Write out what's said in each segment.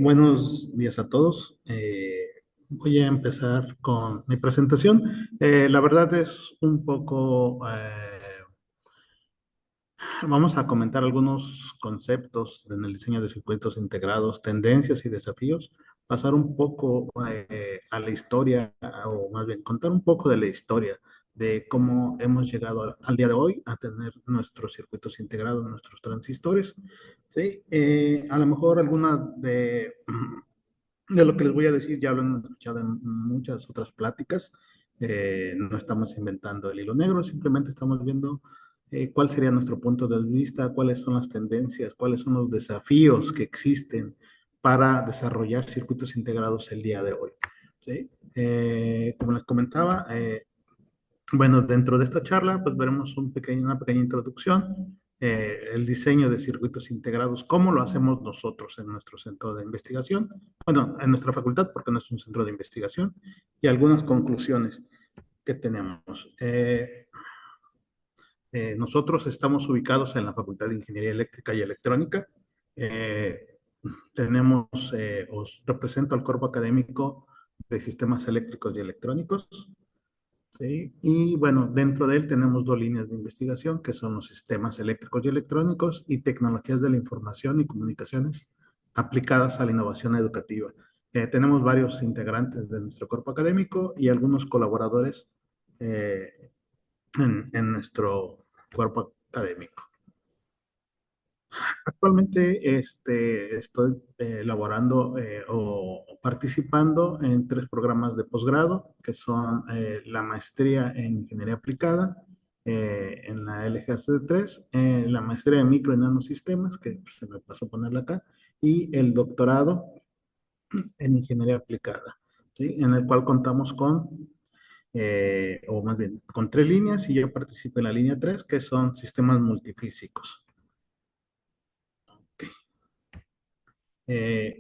Buenos días a todos. Voy a empezar con mi presentación. La verdad es un poco, vamos a comentar algunos conceptos en el diseño de circuitos integrados, tendencias y desafíos, pasar un poco a la historia, o más bien contar un poco de la historia de cómo hemos llegado al día de hoy a tener nuestros circuitos integrados, nuestros transistores. Sí, a lo mejor alguna de lo que les voy a decir ya lo han escuchado en muchas otras pláticas. No estamos inventando el hilo negro, simplemente estamos viendo cuál sería nuestro punto de vista, cuáles son las tendencias, cuáles son los desafíos que existen para desarrollar circuitos integrados el día de hoy. ¿Sí? Como les comentaba, bueno, dentro de esta charla, pues veremos una pequeña introducción, el diseño de circuitos integrados, cómo lo hacemos nosotros en nuestro centro de investigación, bueno, en nuestra facultad, porque no es un centro de investigación, y algunas conclusiones que tenemos. Nosotros estamos ubicados en la Facultad de Ingeniería Eléctrica y Electrónica. Eh, os represento al cuerpo académico de sistemas eléctricos y electrónicos. Sí, y bueno, dentro de él tenemos dos líneas de investigación que son los sistemas eléctricos y electrónicos y tecnologías de la información y comunicaciones aplicadas a la innovación educativa. Tenemos varios integrantes de nuestro cuerpo académico y algunos colaboradores eh, en nuestro cuerpo académico. Actualmente estoy elaborando o participando en tres programas de posgrado, que son la maestría en Ingeniería Aplicada en la LGAC3, la maestría en Micro y Nanosistemas, que se me pasó a ponerla acá, y el doctorado en Ingeniería Aplicada, ¿sí? En el cual contamos con, o más bien, con tres líneas, y yo participo en la línea 3, que son sistemas multifísicos.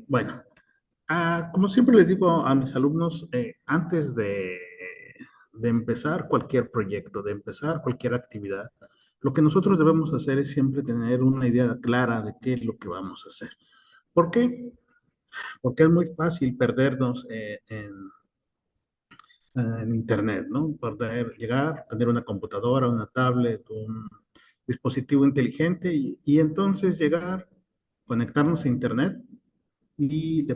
Bueno, como siempre les digo a mis alumnos, antes de empezar cualquier proyecto, de empezar cualquier actividad, lo que nosotros debemos hacer es siempre tener una idea clara de qué es lo que vamos a hacer. ¿Por qué? Porque es muy fácil perdernos en Internet, ¿no? Poder llegar, tener una computadora, una tablet, un dispositivo inteligente y entonces llegar, conectarnos a Internet y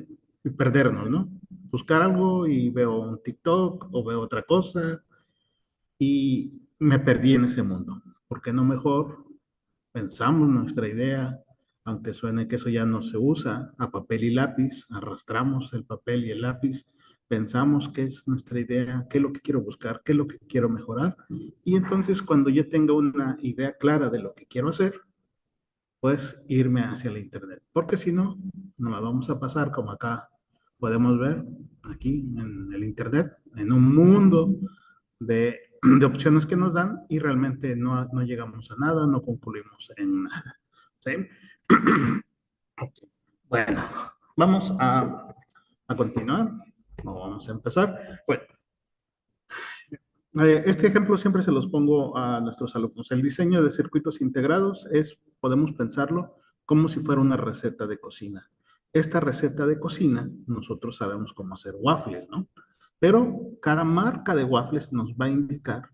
perdernos, ¿no? Buscar algo y veo un TikTok o veo otra cosa y me perdí en ese mundo. ¿Por qué no mejor pensamos nuestra idea, aunque suene que eso ya no se usa, a papel y lápiz, arrastramos el papel y el lápiz, pensamos qué es nuestra idea, qué es lo que quiero buscar, qué es lo que quiero mejorar, y entonces cuando yo tenga una idea clara de lo que quiero hacer, pues irme hacia la internet, porque si no, nos la vamos a pasar como acá podemos ver, aquí en el internet, en un mundo de opciones que nos dan y realmente no llegamos a nada, no concluimos en nada. ¿Sí? Bueno, vamos a continuar, no vamos a empezar. Bueno, este ejemplo siempre se los pongo a nuestros alumnos. El diseño de circuitos integrados es, podemos pensarlo como si fuera una receta de cocina. Esta receta de cocina, nosotros sabemos cómo hacer waffles, ¿no? Pero cada marca de waffles nos va a indicar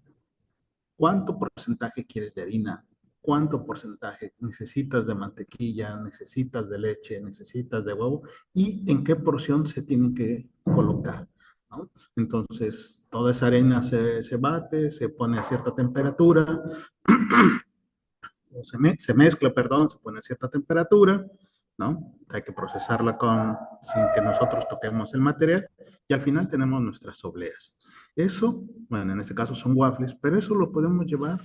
cuánto porcentaje quieres de harina, cuánto porcentaje necesitas de mantequilla, necesitas de leche, necesitas de huevo y en qué porción se tienen que colocar, ¿no? Entonces, toda esa arena se bate, se pone a cierta temperatura, o se mezcla, perdón, se pone a cierta temperatura, ¿no? Hay que procesarla sin que nosotros toquemos el material y al final tenemos nuestras obleas. Eso, bueno, en este caso son waffles, pero eso lo podemos llevar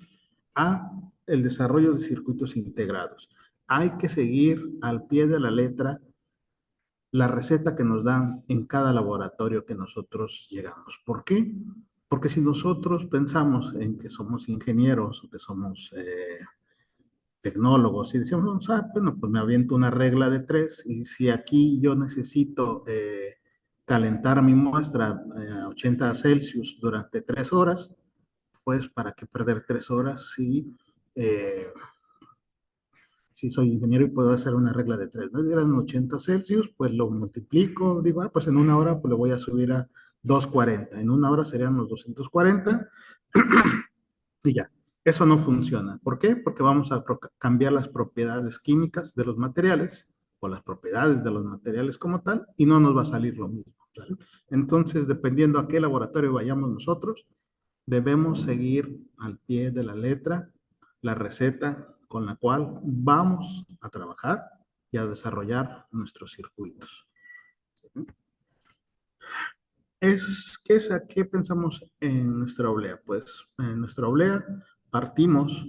a el desarrollo de circuitos integrados. Hay que seguir al pie de la letra la receta que nos dan en cada laboratorio que nosotros llegamos. ¿Por qué? Porque si nosotros pensamos en que somos ingenieros o que somos tecnólogos y decimos, bueno, pues me aviento una regla de tres y si aquí yo necesito calentar mi muestra a 80 Celsius durante 3 horas, pues para qué perder 3 horas si Si soy ingeniero y puedo hacer una regla de tres, ¿no? Eran 80 Celsius, pues lo multiplico, digo, pues en una hora pues le voy a subir a 240. En una hora serían los 240 y ya. Eso no funciona. ¿Por qué? Porque vamos a cambiar las propiedades químicas de los materiales o las propiedades de los materiales como tal y no nos va a salir lo mismo. ¿Sale? Entonces, dependiendo a qué laboratorio vayamos nosotros, debemos seguir al pie de la letra la receta con la cual vamos a trabajar y a desarrollar nuestros circuitos. ¿Qué pensamos en nuestra oblea? Pues en nuestra oblea partimos,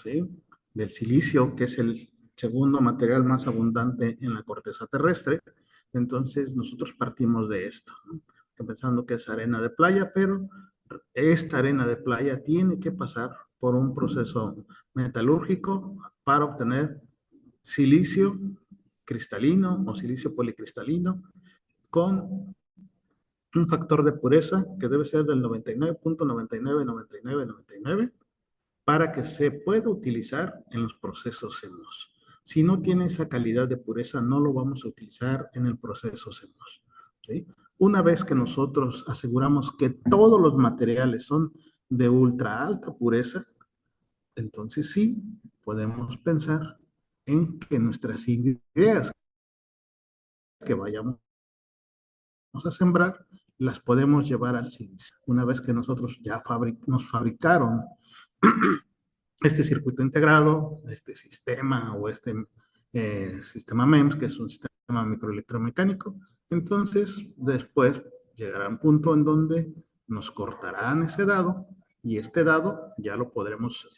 ¿sí?, del silicio, que es el segundo material más abundante en la corteza terrestre. Entonces nosotros partimos de esto, ¿no? Pensando que es arena de playa, pero esta arena de playa tiene que pasar por un proceso metalúrgico para obtener silicio cristalino o silicio policristalino con un factor de pureza que debe ser del 99.999999 para que se pueda utilizar en los procesos CMOS. Si no tiene esa calidad de pureza, no lo vamos a utilizar en el proceso CMOS. ¿Sí? Una vez que nosotros aseguramos que todos los materiales son de ultra alta pureza, entonces sí podemos pensar en que nuestras ideas que vayamos a sembrar las podemos llevar al silicio. Una vez que nosotros ya nos fabricaron este circuito integrado, este sistema o este sistema MEMS, que es un sistema microelectromecánico, entonces después llegará un punto en donde nos cortarán ese dado y este dado ya lo podremos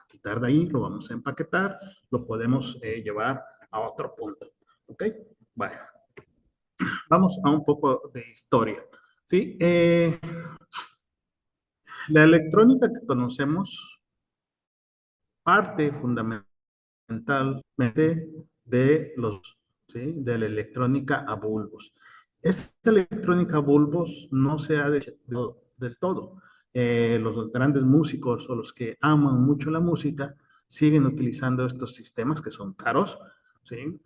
quitar de ahí, lo vamos a empaquetar, lo podemos llevar a otro punto. ¿Ok? Bueno, vamos a un poco de historia. ¿Sí? La electrónica que conocemos parte fundamentalmente de ¿sí?, de la electrónica a bulbos. Esta electrónica a bulbos no se ha del todo. Los grandes músicos o los que aman mucho la música siguen utilizando estos sistemas que son caros, ¿sí?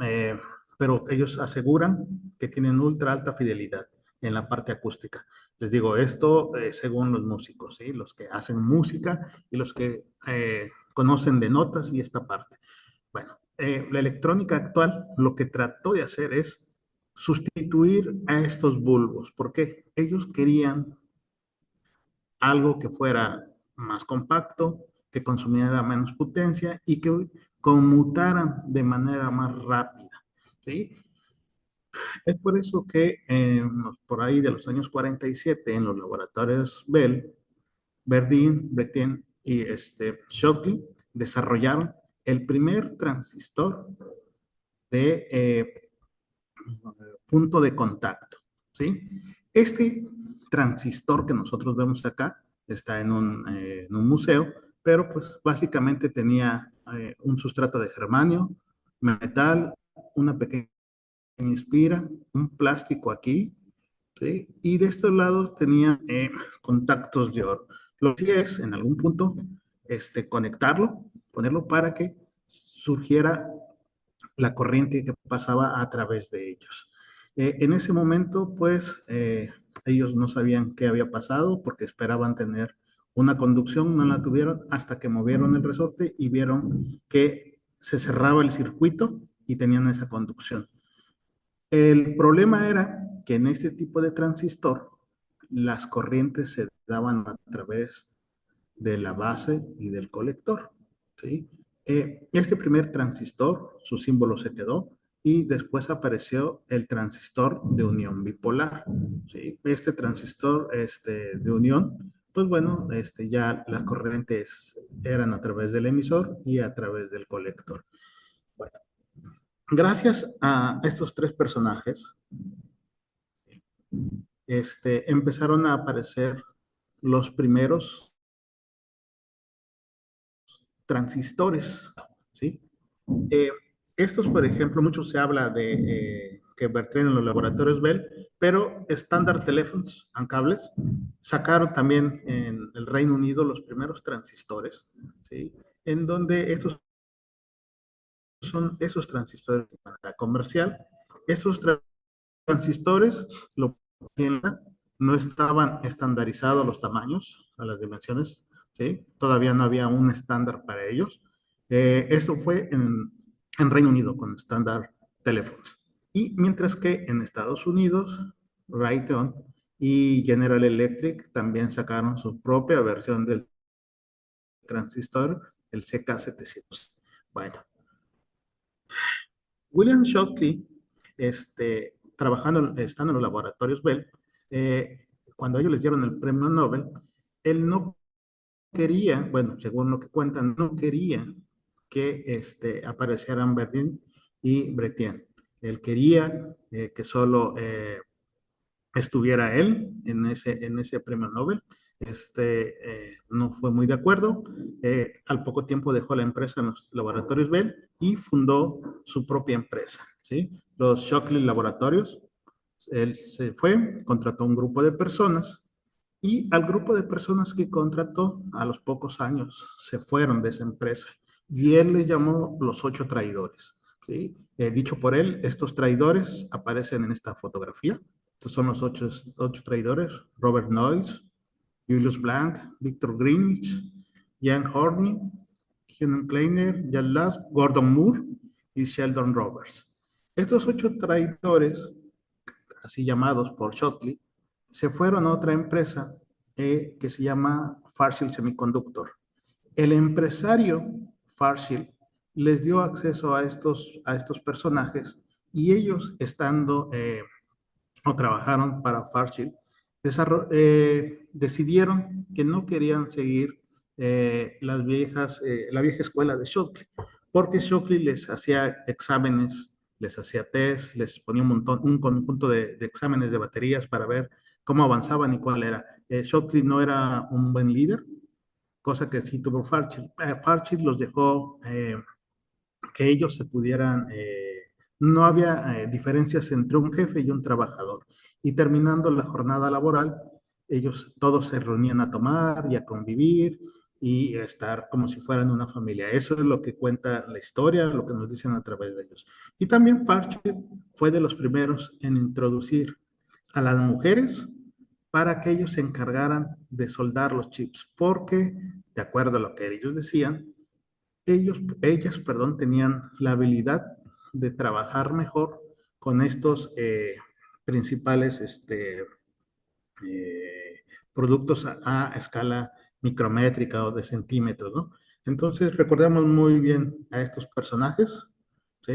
Pero ellos aseguran que tienen ultra alta fidelidad en la parte acústica. Les digo esto según los músicos, ¿sí?, los que hacen música y los que conocen de notas y esta parte. Bueno, la electrónica actual lo que trató de hacer es sustituir a estos bulbos, porque ellos querían algo que fuera más compacto, que consumiera menos potencia y que conmutaran de manera más rápida, ¿sí? Es por eso que por ahí de los años 47 en los laboratorios Bell, Verdin, Bretin y Schottky desarrollaron el primer transistor de punto de contacto, ¿sí? Este transistor que nosotros vemos acá está en un museo, pero pues básicamente tenía un sustrato de germanio, metal, una pequeña espira, un plástico aquí, ¿sí? Y de estos lados tenía contactos de oro. Lo que sí es, en algún punto, conectarlo, ponerlo para que surgiera la corriente que pasaba a través de ellos. En ese momento, pues, ellos no sabían qué había pasado porque esperaban tener una conducción, no la tuvieron hasta que movieron el resorte y vieron que se cerraba el circuito y tenían esa conducción. El problema era que en este tipo de transistor las corrientes se daban a través de la base y del colector, ¿sí? Este primer transistor, su símbolo se quedó y después apareció el transistor de unión bipolar, ¿sí? Este transistor de unión, pues bueno, ya las corrientes eran a través del emisor y a través del colector. Bueno, gracias a estos tres personajes, empezaron a aparecer los primeros transistores, ¿sí? Eh, Estos, por ejemplo, mucho se habla de que vertían en los laboratorios Bell, pero Standard Telephones and Cables sacaron también en el Reino Unido los primeros transistores, ¿sí? En donde estos son esos transistores de manera comercial. Esos transistores lo, no estaban estandarizados los tamaños, a las dimensiones, ¿sí? Todavía no había un estándar para ellos. Esto fue en Reino Unido con estándar teléfonos. Y mientras que en Estados Unidos, Raytheon y General Electric también sacaron su propia versión del transistor, el CK700. Bueno, William Shockley, trabajando, estando en los laboratorios Bell, cuando ellos les dieron el premio Nobel, él no quería, bueno, según lo que cuentan, no quería que aparecieran Verdun y Bretienne. Él quería que solo estuviera él en ese premio Nobel. No fue muy de acuerdo. Al poco tiempo dejó la empresa en los laboratorios Bell y fundó su propia empresa, ¿sí? Los Shockley Laboratorios. Él se fue, contrató un grupo de personas y al grupo de personas que contrató a los pocos años se fueron de esa empresa y él le llamó los 8 traidores. ¿Sí? Dicho por él, estos traidores aparecen en esta fotografía. Estos son los ocho traidores: Robert Noyce, Julius Blanc, Victor Greenwich, Jan Horney, Hugh Kleiner, Jan Lass, Gordon Moore y Sheldon Roberts. Estos 8 traidores, así llamados por Shockley, se fueron a otra empresa que se llama Fairchild Semiconductor. El empresario Fairchild les dio acceso a estos personajes y ellos estando o trabajaron para Fairchild, decidieron que no querían seguir la vieja escuela de Shockley, porque Shockley les hacía exámenes, les hacía test, les ponía un conjunto de exámenes de baterías para ver cómo avanzaban y cuál era. Shockley no era un buen líder, cosa que sí tuvo Fairchild. Fairchild los dejó que ellos se pudieran, no había diferencias entre un jefe y un trabajador. Y terminando la jornada laboral, ellos todos se reunían a tomar y a convivir y a estar como si fueran una familia. Eso es lo que cuenta la historia, lo que nos dicen a través de ellos. Y también Fairchild fue de los primeros en introducir a las mujeres para que ellos se encargaran de soldar los chips, porque, de acuerdo a lo que ellos decían, ellas, perdón, tenían la habilidad de trabajar mejor con estos principales productos a escala micrométrica o de centímetros, ¿no? Entonces, recordemos muy bien a estos personajes, ¿sí?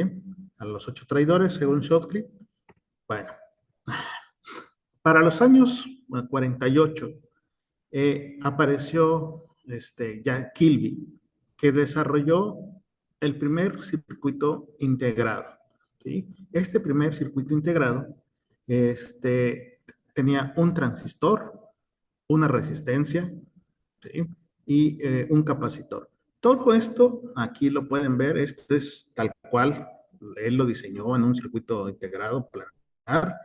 A los 8 traidores, según Shockley. Bueno, para los años 48, apareció Jack Kilby, que desarrolló el primer circuito integrado. ¿Sí? Este primer circuito integrado tenía un transistor, una resistencia, ¿sí? Y un capacitor. Todo esto, aquí lo pueden ver, esto es tal cual, él lo diseñó en un circuito integrado planar.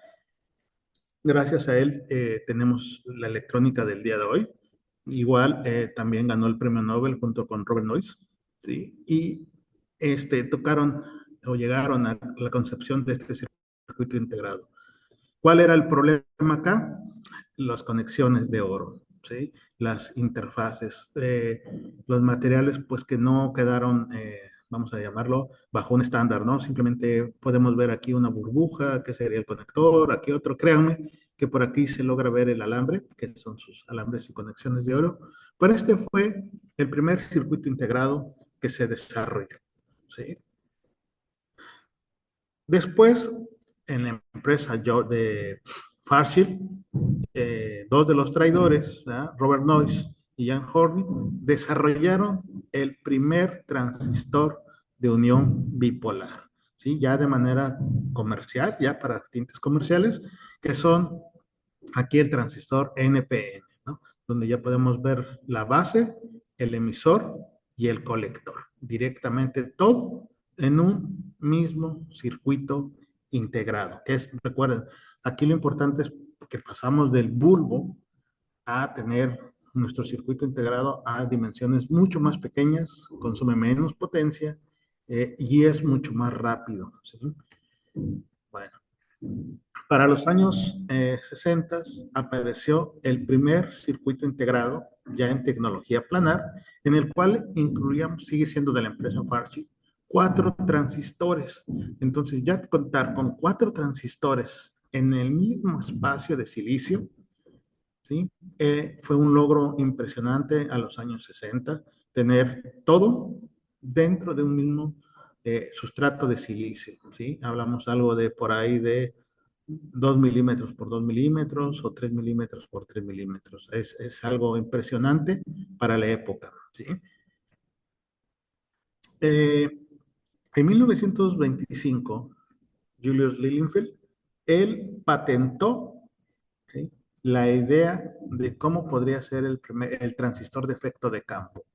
Gracias a él tenemos la electrónica del día de hoy. Igual también ganó el premio Nobel junto con Robert Noyce, ¿sí? Y tocaron o llegaron a la concepción de este circuito integrado. ¿Cuál era el problema acá? Las conexiones de oro, ¿sí? Las interfaces, los materiales pues que no quedaron, vamos a llamarlo, bajo un estándar, ¿no? Simplemente podemos ver aquí una burbuja, que sería el conector, aquí otro, créanme que por aquí se logra ver el alambre, que son sus alambres y conexiones de oro, pero este fue el primer circuito integrado que se desarrolló, ¿sí? Después, en la empresa de Fairchild, dos de los traidores, ¿verdad? Robert Noyce y Jan Horney, desarrollaron el primer transistor de unión bipolar, ¿sí? Ya de manera comercial, ya para tintes comerciales, que son aquí el transistor NPN, ¿no? Donde ya podemos ver la base, el emisor y el colector. Directamente todo en un mismo circuito integrado. Que es, recuerden, aquí lo importante es que pasamos del bulbo a tener nuestro circuito integrado a dimensiones mucho más pequeñas, consume menos potencia y es mucho más rápido, ¿sí? Bueno, para los años 60 apareció el primer circuito integrado ya en tecnología planar, en el cual incluíamos, sigue siendo de la empresa Fairchild, 4 transistores. Entonces ya contar con 4 transistores en el mismo espacio de silicio, ¿sí? Fue un logro impresionante a los años 60, tener todo dentro de un mismo sustrato de silicio, ¿sí? Hablamos algo de por ahí de 2 milímetros por 2 milímetros o 3 milímetros por 3 milímetros. Es algo impresionante para la época, ¿sí? Eh, en 1925, Julius Lilienfeld, él patentó, ¿sí?, la idea de cómo podría ser el transistor de efecto de campo.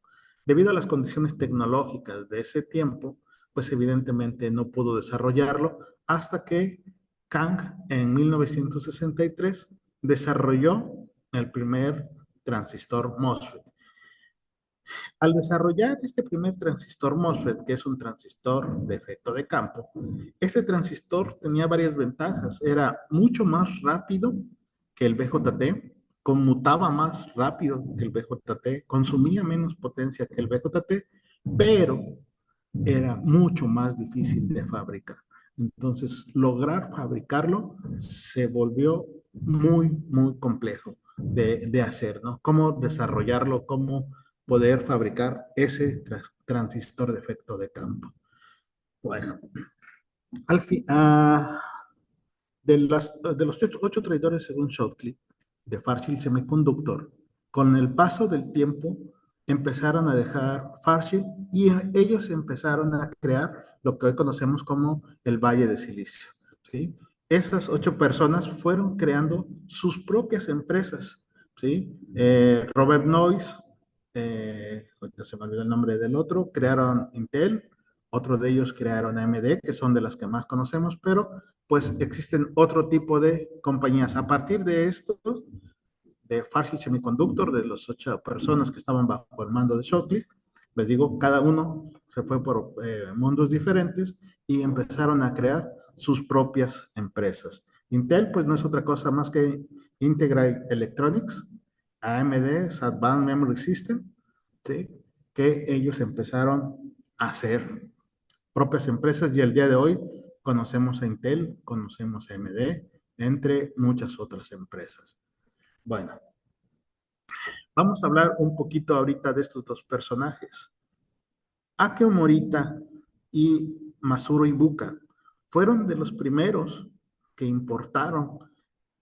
Debido a las condiciones tecnológicas de ese tiempo, pues evidentemente no pudo desarrollarlo hasta que Kang en 1963 desarrolló el primer transistor MOSFET. Al desarrollar este primer transistor MOSFET, que es un transistor de efecto de campo, este transistor tenía varias ventajas. Era mucho más rápido que el BJT, conmutaba más rápido que el BJT, consumía menos potencia que el BJT, pero era mucho más difícil de fabricar. Entonces, lograr fabricarlo se volvió muy, muy complejo de hacer, ¿no? Cómo desarrollarlo, cómo poder fabricar ese transistor de efecto de campo. Bueno, al fin, de los 8 traidores, según Shockley, de Fairchild Semiconductor, con el paso del tiempo empezaron a dejar Fairchild y ellos empezaron a crear lo que hoy conocemos como el Valle de Silicio, ¿sí? Esas 8 personas fueron creando sus propias empresas, ¿sí? Robert Noyce, se me olvidó el nombre del otro, crearon Intel, otro de ellos crearon AMD, que son de las que más conocemos, pero pues existen otro tipo de compañías. A partir de esto, de Fairchild Semiconductor, de las 8 personas que estaban bajo el mando de Shockley, les digo, cada uno se fue por mundos diferentes y empezaron a crear sus propias empresas. Intel, pues no es otra cosa más que Integral Electronics, AMD, Advanced Memory System, ¿sí?, que ellos empezaron a hacer propias empresas y el día de hoy conocemos a Intel, conocemos a AMD, entre muchas otras empresas. Bueno, vamos a hablar un poquito ahorita de estos 2 personajes. Akio Morita y Masuro Ibuka fueron de los primeros que importaron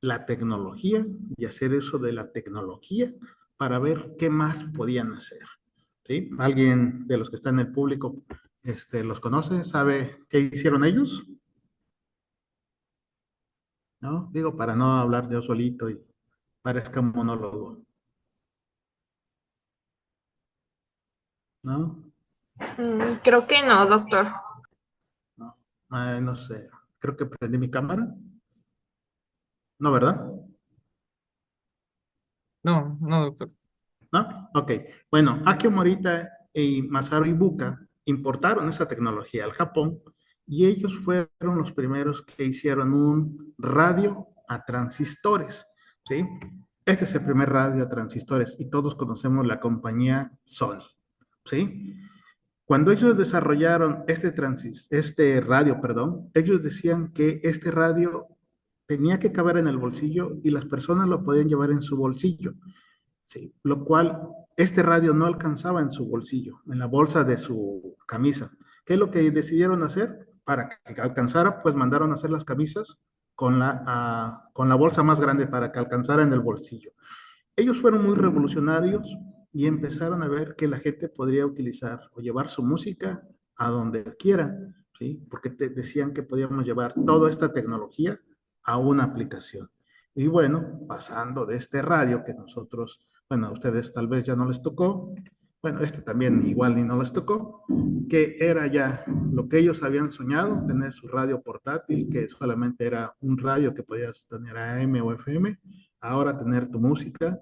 la tecnología y hacer uso de la tecnología para ver qué más podían hacer, ¿sí? ¿Alguien de los que está en el público los conoce? ¿Sabe qué hicieron ellos? ¿No? Digo, para no hablar yo solito y parezca un monólogo, ¿no? Creo que no, doctor. No, no sé, creo que prendí mi cámara, ¿no, verdad? No, no, doctor. ¿No? Ok, bueno, Akio Morita y Masaru Ibuka importaron esa tecnología al Japón y ellos fueron los primeros que hicieron un radio a transistores, ¿sí? Este es el primer radio a transistores y todos conocemos la compañía Sony, ¿sí? Cuando ellos desarrollaron este radio, perdón, ellos decían que este radio tenía que caber en el bolsillo y las personas lo podían llevar en su bolsillo, ¿sí? Lo cual este radio no alcanzaba en su bolsillo, en la bolsa de su camisa. ¿Qué es lo que decidieron hacer? Para que alcanzara, pues mandaron a hacer las camisas con la bolsa más grande para que alcanzara en el bolsillo. Ellos fueron muy revolucionarios y empezaron a ver que la gente podría utilizar o llevar su música a donde quiera, ¿sí? Porque decían que podíamos llevar toda esta tecnología a una aplicación. Y bueno, pasando de este radio que nosotros, bueno, a ustedes tal vez ya no les tocó, bueno, este también igual ni no les tocó, que era ya lo que ellos habían soñado, tener su radio portátil, que solamente era un radio que podías tener AM o FM, ahora tener tu música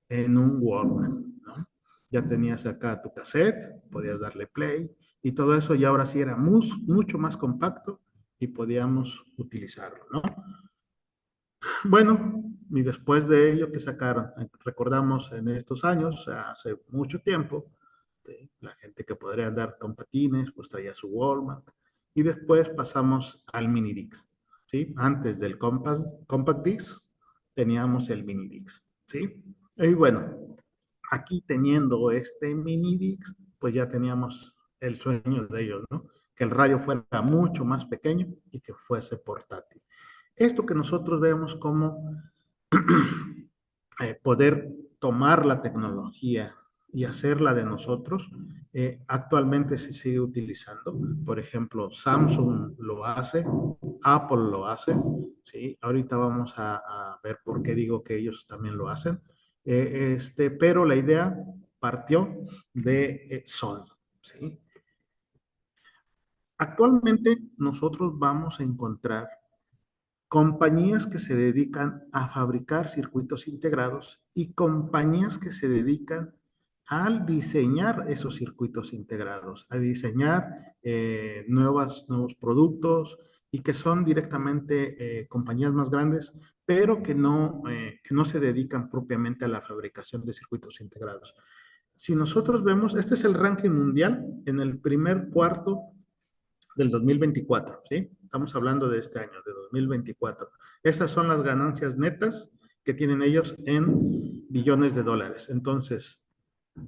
en un Walkman, ¿no? Ya tenías acá tu cassette, podías darle play y todo eso ya ahora sí era mucho más compacto y podíamos utilizarlo, ¿no? Bueno, y después de ello que sacaron, recordamos en estos años, hace mucho tiempo, la gente que podría andar con patines, pues traía su Walmart, y después pasamos al mini Dix, ¿sí? Antes del Compact Dix teníamos el mini Dix, ¿sí? Y bueno, aquí teniendo este mini Dix, pues ya teníamos el sueño de ellos, ¿no? Que el radio fuera mucho más pequeño y que fuese portátil. Esto que nosotros vemos como poder tomar la tecnología y hacerla de nosotros, actualmente se sigue utilizando. Por ejemplo, Samsung lo hace, Apple lo hace, ¿sí? Ahorita vamos a ver por qué digo que ellos también lo hacen. Pero la idea partió de Sony, ¿sí? Actualmente nosotros vamos a encontrar compañías que se dedican a fabricar circuitos integrados y compañías que se dedican al diseñar esos circuitos integrados, a diseñar nuevos productos y que son directamente compañías más grandes, pero que no se dedican propiamente a la fabricación de circuitos integrados. Si nosotros vemos, este es el ranking mundial en el primer cuarto del 2024, ¿sí? Estamos hablando de este año, de 2024. Esas son las ganancias netas que tienen ellos en billones de dólares. Entonces,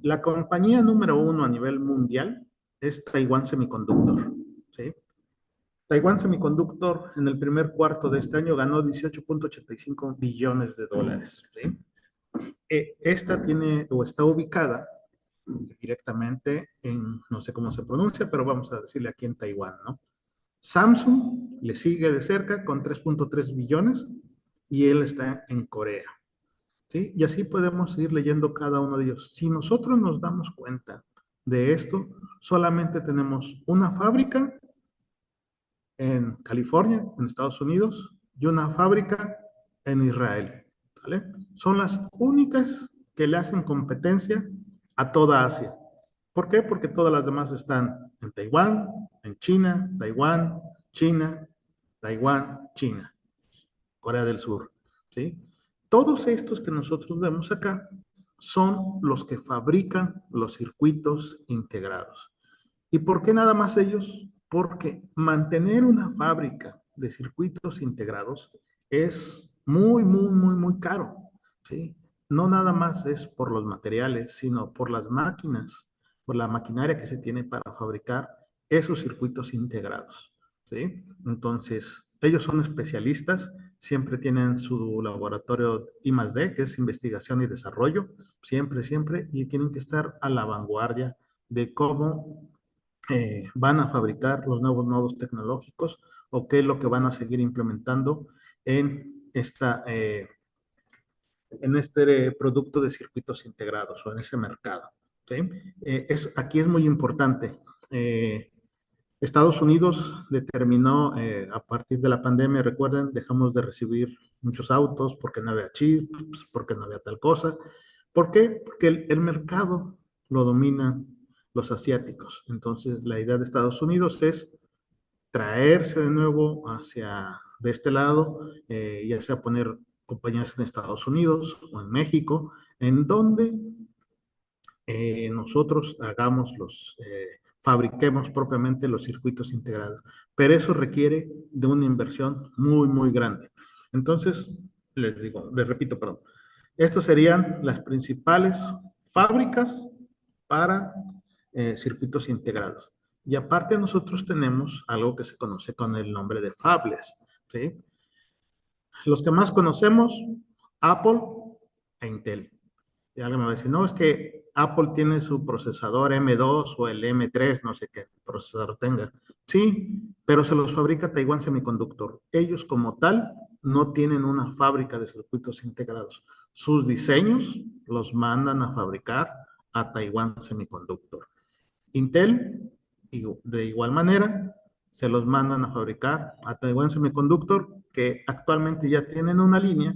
la compañía número uno a nivel mundial es Taiwan Semiconductor, ¿sí? Taiwan Semiconductor en el primer cuarto de este año ganó 18.85 billones de dólares, ¿sí? Esta tiene o está ubicada directamente en, no sé cómo se pronuncia, pero vamos a decirle aquí en Taiwán, ¿no? Samsung le sigue de cerca con 3.3 billones y él está en Corea, ¿sí? Y así podemos ir leyendo cada uno de ellos. Si nosotros nos damos cuenta de esto, solamente tenemos una fábrica en California, en Estados Unidos, y una fábrica en Israel, ¿vale? Son las únicas que le hacen competencia a toda Asia. ¿Por qué? Porque todas las demás están en Taiwán, en China, Taiwán, China, Taiwán, China, Corea del Sur, ¿sí? Todos estos que nosotros vemos acá son los que fabrican los circuitos integrados. ¿Y por qué nada más ellos? Porque mantener una fábrica de circuitos integrados es muy caro, ¿sí? No nada más es por los materiales, sino por las máquinas, por la maquinaria que se tiene para fabricar esos circuitos integrados, ¿sí? Entonces, ellos son especialistas, siempre tienen su laboratorio I+D, que es investigación y desarrollo, siempre, y tienen que estar a la vanguardia de cómo van a fabricar los nuevos nodos tecnológicos o qué es lo que van a seguir implementando en, en este producto de circuitos integrados o en ese mercado, ¿sí? Aquí es muy importante. Estados Unidos determinó a partir de la pandemia, recuerden, dejamos de recibir muchos autos porque no había chips, porque no había tal cosa. ¿Por qué? Porque el mercado lo dominan los asiáticos. Entonces, la idea de Estados Unidos es traerse de nuevo hacia de este lado, ya sea poner compañías en Estados Unidos o en México, en donde nosotros fabriquemos propiamente los circuitos integrados. Pero eso requiere de una inversión muy grande. Entonces, les repito, perdón, estas serían las principales fábricas para circuitos integrados. Y aparte nosotros tenemos algo que se conoce con el nombre de fabless, ¿sí? Los que más conocemos, Apple e Intel. Y alguien me va a decir, no, es que Apple tiene su procesador M2 o el M3, no sé qué procesador tenga. Sí, pero se los fabrica Taiwan Semiconductor. Ellos como tal no tienen una fábrica de circuitos integrados. Sus diseños los mandan a fabricar a Taiwan Semiconductor. Intel, de igual manera, se los mandan a fabricar a Taiwan Semiconductor, que actualmente ya tienen una línea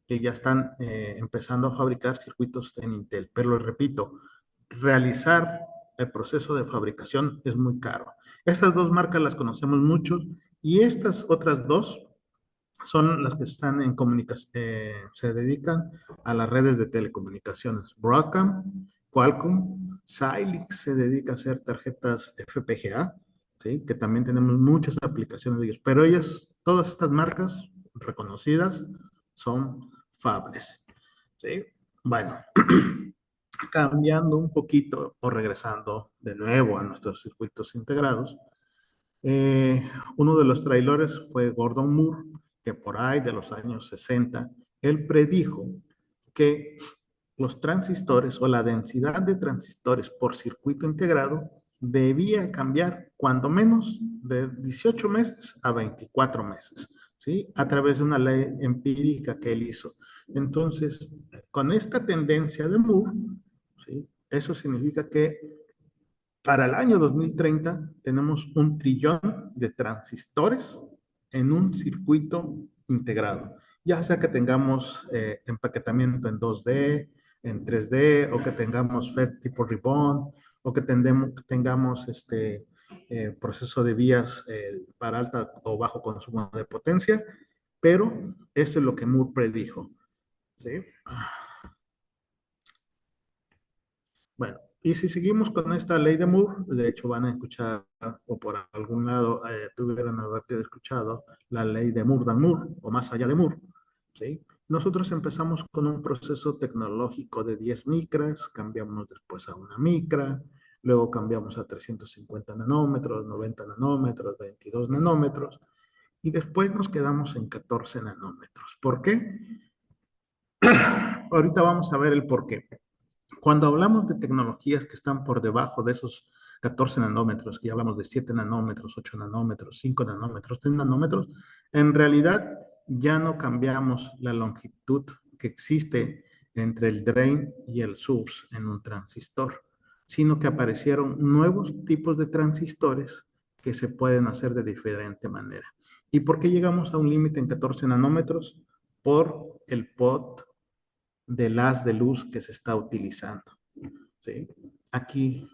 que ya están empezando a fabricar circuitos en Intel. Pero les repito, realizar el proceso de fabricación es muy caro. Estas dos marcas las conocemos mucho y estas otras dos son las que están en comunicación, se dedican a las redes de telecomunicaciones. Broadcom, Qualcomm, Xilinx se dedica a hacer tarjetas FPGA, ¿sí? Que también tenemos muchas aplicaciones de ellos, pero ellas, todas estas marcas reconocidas son fables, ¿sí? Bueno, cambiando un poquito o regresando de nuevo a nuestros circuitos integrados, uno de los trailores fue Gordon Moore, que por ahí de los años 60, él predijo que los transistores o la densidad de transistores por circuito integrado debía cambiar cuando menos de 18 meses a 24 meses, ¿sí? A través de una ley empírica que él hizo. Entonces, con esta tendencia de Moore, ¿sí? Eso significa que para el año 2030 tenemos 1 trillón de transistores en un circuito integrado, ya sea que tengamos empaquetamiento en 2D, en 3D, o que tengamos FET tipo Ribbon, o que tengamos proceso de vías para alta o bajo consumo de potencia, pero eso es lo que Moore predijo, ¿sí? Bueno, y si seguimos con esta ley de Moore, de hecho van a escuchar, o por algún lado tuvieron haber escuchado la ley de Moore, o más allá de Moore, ¿sí? Nosotros empezamos con un proceso tecnológico de 10 micras, cambiamos después a 1 micra, luego cambiamos a 350 nanómetros, 90 nanómetros, 22 nanómetros, y después nos quedamos en 14 nanómetros. ¿Por qué? Ahorita vamos a ver el por qué. Cuando hablamos de tecnologías que están por debajo de esos 14 nanómetros, que ya hablamos de 7 nanómetros, 8 nanómetros, 5 nanómetros, 3 nanómetros, en realidad ya no cambiamos la longitud que existe entre el drain y el source en un transistor, sino que aparecieron nuevos tipos de transistores que se pueden hacer de diferente manera. ¿Y por qué llegamos a un límite en 14 nanómetros? Por el pot del haz de luz que se está utilizando, ¿sí? Aquí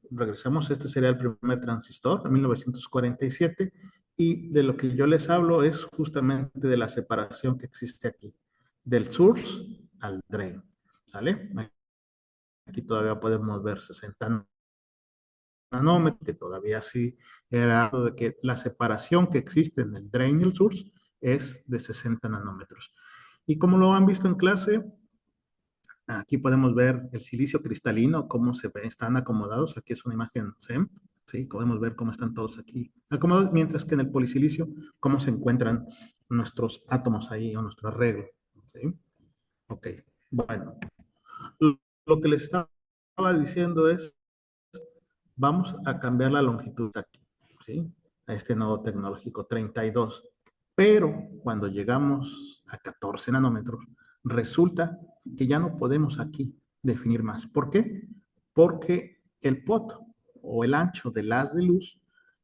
regresamos, este sería el primer transistor en 1947 y de lo que yo les hablo es justamente de la separación que existe aquí, del source al drain, ¿sale? Aquí todavía podemos ver 60 nanómetros, que todavía sí era de que la separación que existe en el drain y el source es de 60 nanómetros. Y como lo han visto en clase, aquí podemos ver el silicio cristalino, cómo se ve, están acomodados. Aquí es una imagen SEM, ¿sí? Podemos ver cómo están todos aquí acomodados, mientras que en el polisilicio, cómo se encuentran nuestros átomos ahí o nuestro arreglo, ¿sí? Ok, bueno. Lo que les estaba diciendo es, vamos a cambiar la longitud aquí, ¿sí? A este nodo tecnológico 32. Pero cuando llegamos a 14 nanómetros, resulta que ya no podemos aquí definir más. ¿Por qué? Porque el pot o el ancho del haz de luz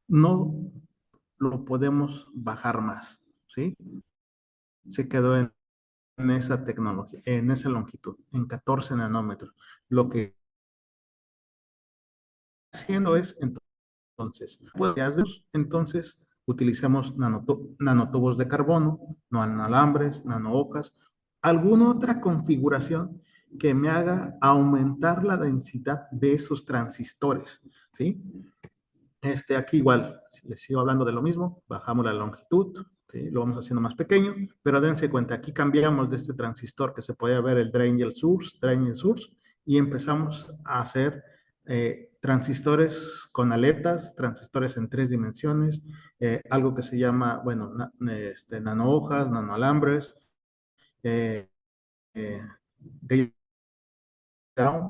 no lo podemos bajar más, ¿sí? Se quedó en esa tecnología, en esa longitud, en 14 nanómetros. Lo que haciendo es entonces, entonces utilizamos nanotubos de carbono, nanoalambres, nanohojas, alguna otra configuración que me haga aumentar la densidad de esos transistores, ¿sí? Aquí igual, si les sigo hablando de lo mismo, bajamos la longitud, ¿sí? Lo vamos haciendo más pequeño, pero dense cuenta, aquí cambiamos de este transistor que se puede ver el drain y el source, y empezamos a hacer transistores con aletas, transistores en 3 dimensiones, algo que se llama, bueno, nano hojas, nanoalambres, eh, eh, gate down,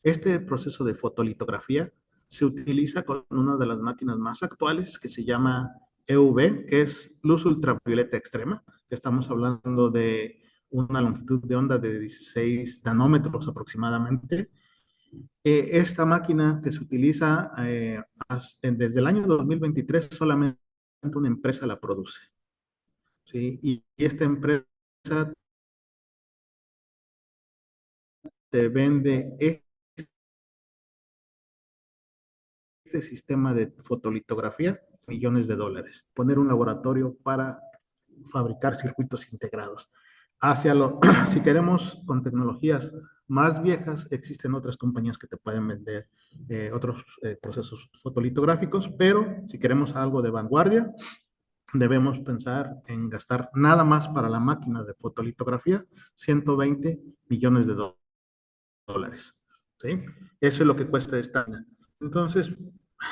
este proceso de fotolitografía se utiliza con una de las máquinas más actuales que se llama EUV, que es luz ultravioleta extrema, que estamos hablando de una longitud de onda de 16 nanómetros aproximadamente, Esta máquina que se utiliza desde el año 2023 solamente una empresa la produce, ¿sí? Y esta empresa te vende este sistema de fotolitografía, millones de dólares. Poner un laboratorio para fabricar circuitos integrados. Si queremos con tecnologías más viejas, existen otras compañías que te pueden vender otros procesos fotolitográficos, pero si queremos algo de vanguardia, debemos pensar en gastar nada más para la máquina de fotolitografía 120 millones de dólares. ¿Sí? Eso es lo que cuesta esta. Entonces,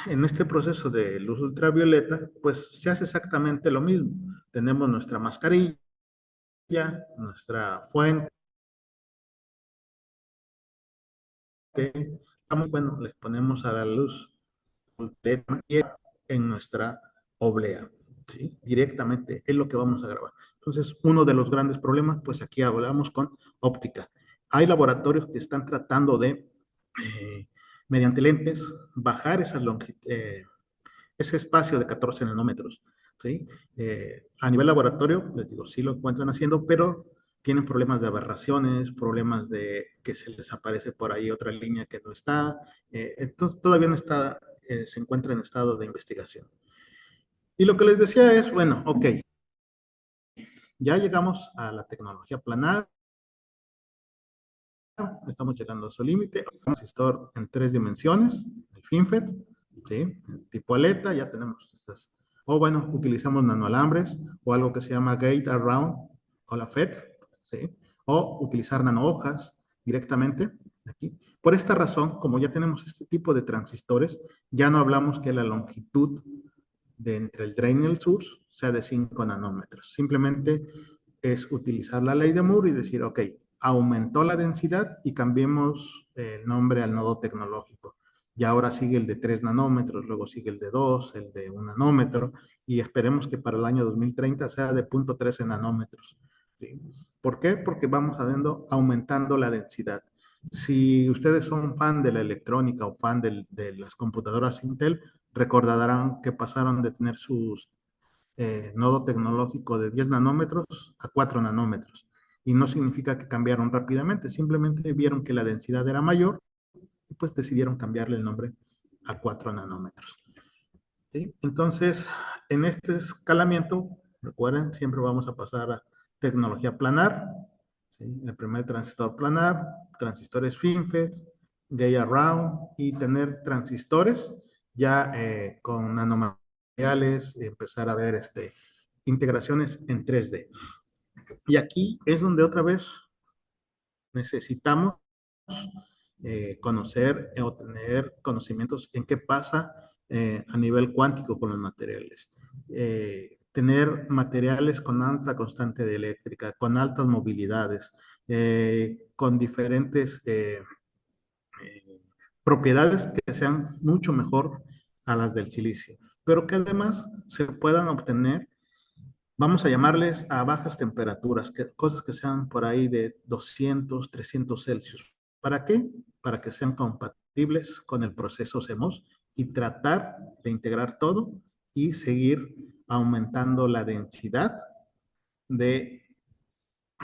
en este proceso de luz ultravioleta, pues se hace exactamente lo mismo. Tenemos nuestra mascarilla, nuestra fuente, bueno, les ponemos a la luz en nuestra oblea, ¿sí? Directamente es lo que vamos a grabar. Entonces, uno de los grandes problemas, pues aquí hablamos con óptica. Hay laboratorios que están tratando de, mediante lentes, bajar ese espacio de 14 nanómetros, ¿sí? A nivel laboratorio, les digo, sí lo encuentran haciendo, pero tienen problemas de aberraciones, problemas de que se les aparece por ahí otra línea que no está, entonces todavía no está, se encuentra en estado de investigación. Y lo que les decía es, bueno, ok, ya llegamos a la tecnología planar, estamos llegando a su límite, un transistor en 3 dimensiones, el FinFET, ¿sí? Tipo aleta, ya tenemos estas. O bueno, utilizamos nanoalambres o algo que se llama Gate Around o la FET, ¿sí? O utilizar nanohojas directamente aquí. Por esta razón, como ya tenemos este tipo de transistores, ya no hablamos que la longitud de entre el drain y el source sea de 5 nanómetros. Simplemente es utilizar la ley de Moore y decir, ok, aumentó la densidad y cambiemos el nombre al nodo tecnológico. Y ahora sigue el de 3 nanómetros, luego sigue el de 2, el de 1 nanómetro, y esperemos que para el año 2030 sea de 0.13 nanómetros. ¿Sí? ¿Por qué? Porque vamos aumentando la densidad. Si ustedes son fan de la electrónica o fan de las computadoras Intel, recordarán que pasaron de tener sus nodo tecnológico de 10 nanómetros a 4 nanómetros. Y no significa que cambiaron rápidamente, simplemente vieron que la densidad era mayor y pues decidieron cambiarle el nombre a 4 nanómetros. ¿Sí? Entonces, en este escalamiento, recuerden, siempre vamos a pasar a tecnología planar, ¿sí? El primer transistor planar, transistores FinFET, Gate Around y tener transistores ya con nanomateriales, empezar a ver integraciones en 3D. Y aquí es donde otra vez necesitamos conocer o tener conocimientos en qué pasa a nivel cuántico con los materiales. Tener materiales con alta constante de eléctrica, con altas movilidades, con diferentes propiedades que sean mucho mejor a las del silicio, pero que además se puedan obtener, vamos a llamarles a bajas temperaturas, cosas que sean por ahí de 200, 300 Celsius. ¿Para qué? Para que sean compatibles con el proceso CMOS y tratar de integrar todo y seguir aumentando la densidad de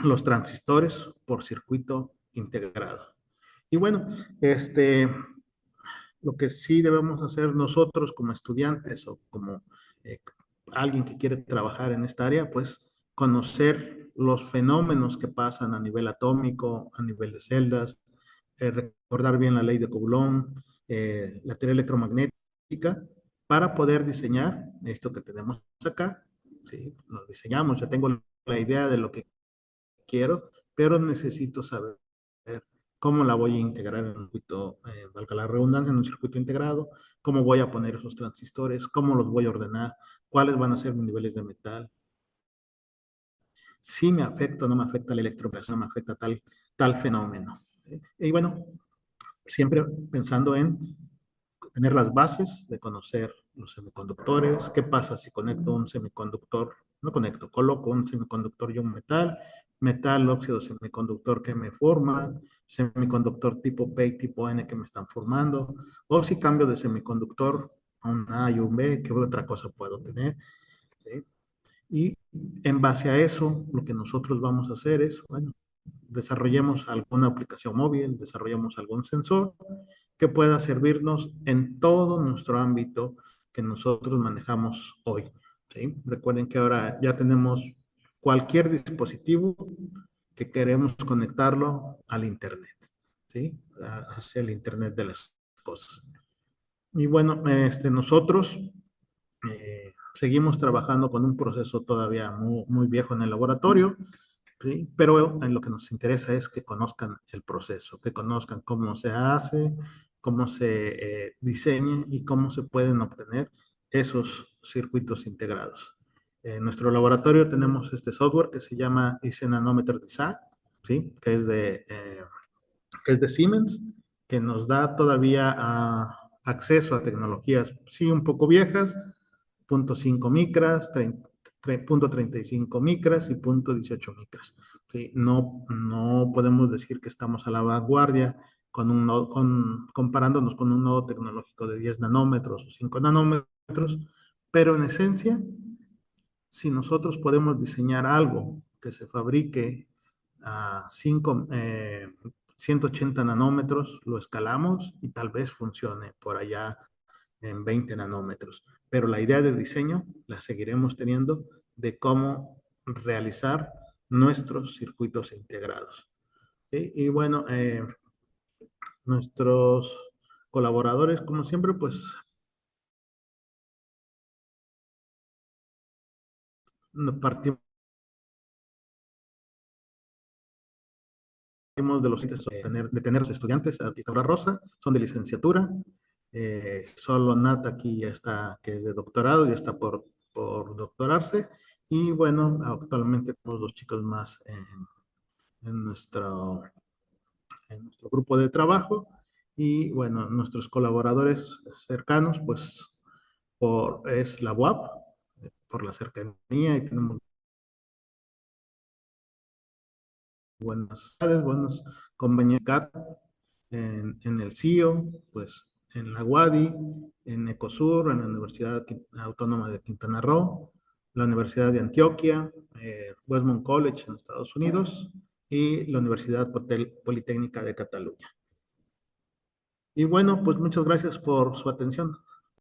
los transistores por circuito integrado. Y bueno, lo que sí debemos hacer nosotros como estudiantes o como eh, alguien que quiere trabajar en esta área, pues conocer los fenómenos que pasan a nivel atómico, a nivel de celdas, recordar bien la ley de Coulomb, la teoría electromagnética, para poder diseñar esto que tenemos acá. ¿Sí? Lo diseñamos, ya tengo la idea de lo que quiero, pero necesito saber cómo la voy a integrar en un circuito, valga la redundancia, en un circuito integrado, cómo voy a poner esos transistores, cómo los voy a ordenar, cuáles van a ser mis niveles de metal, si me afecta o no me afecta la electrooperación, me afecta tal fenómeno. Y bueno, siempre pensando en tener las bases de conocer los semiconductores, qué pasa si conecto un semiconductor, no conecto, coloco un semiconductor y un metal, metal, óxido semiconductor que me forman, semiconductor tipo P y tipo N que me están formando, o si cambio de semiconductor a un A y un B, ¿qué otra cosa puedo tener? ¿Sí? Y en base a eso, lo que nosotros vamos a hacer es, bueno, desarrollemos alguna aplicación móvil, desarrollemos algún sensor que pueda servirnos en todo nuestro ámbito que nosotros manejamos hoy. ¿Sí? Recuerden que ahora ya tenemos cualquier dispositivo que queremos conectarlo al Internet, ¿sí? Hacia el Internet de las cosas. Y bueno, nosotros seguimos trabajando con un proceso todavía muy, muy viejo en el laboratorio, ¿sí? Pero en lo que nos interesa es que conozcan el proceso, que conozcan cómo se hace, cómo se diseña y cómo se pueden obtener esos circuitos integrados. En nuestro laboratorio tenemos este software que se llama IC Nanometer Design, ¿sí? Que es de Siemens, que nos da todavía acceso a tecnologías, sí, un poco viejas, 0.5 micras, 0.35 micras y 0.18 micras. ¿Sí? No, no podemos decir que estamos a la vanguardia comparándonos con un nodo tecnológico de 10 nanómetros o 5 nanómetros, pero en esencia, si nosotros podemos diseñar algo que se fabrique a 180 nanómetros, lo escalamos y tal vez funcione por allá en 20 nanómetros. Pero la idea de diseño la seguiremos teniendo de cómo realizar nuestros circuitos integrados. ¿Sí? Y bueno, nuestros colaboradores, como siempre, pues partimos de los de tener los estudiantes a pizarra rosa, son de licenciatura, solo Nat aquí ya está, que es de doctorado, ya está por doctorarse, y bueno, actualmente tenemos dos chicos más en nuestro, en nuestro grupo de trabajo, y bueno, nuestros colaboradores cercanos, pues es la UAP, por la cercanía, y tenemos buenas compañías en el CIO, pues en la UADI, en Ecosur, en la Universidad Autónoma de Quintana Roo, la Universidad de Antioquia, Westmont College en Estados Unidos y la Universidad Politécnica de Cataluña. Y bueno, pues muchas gracias por su atención.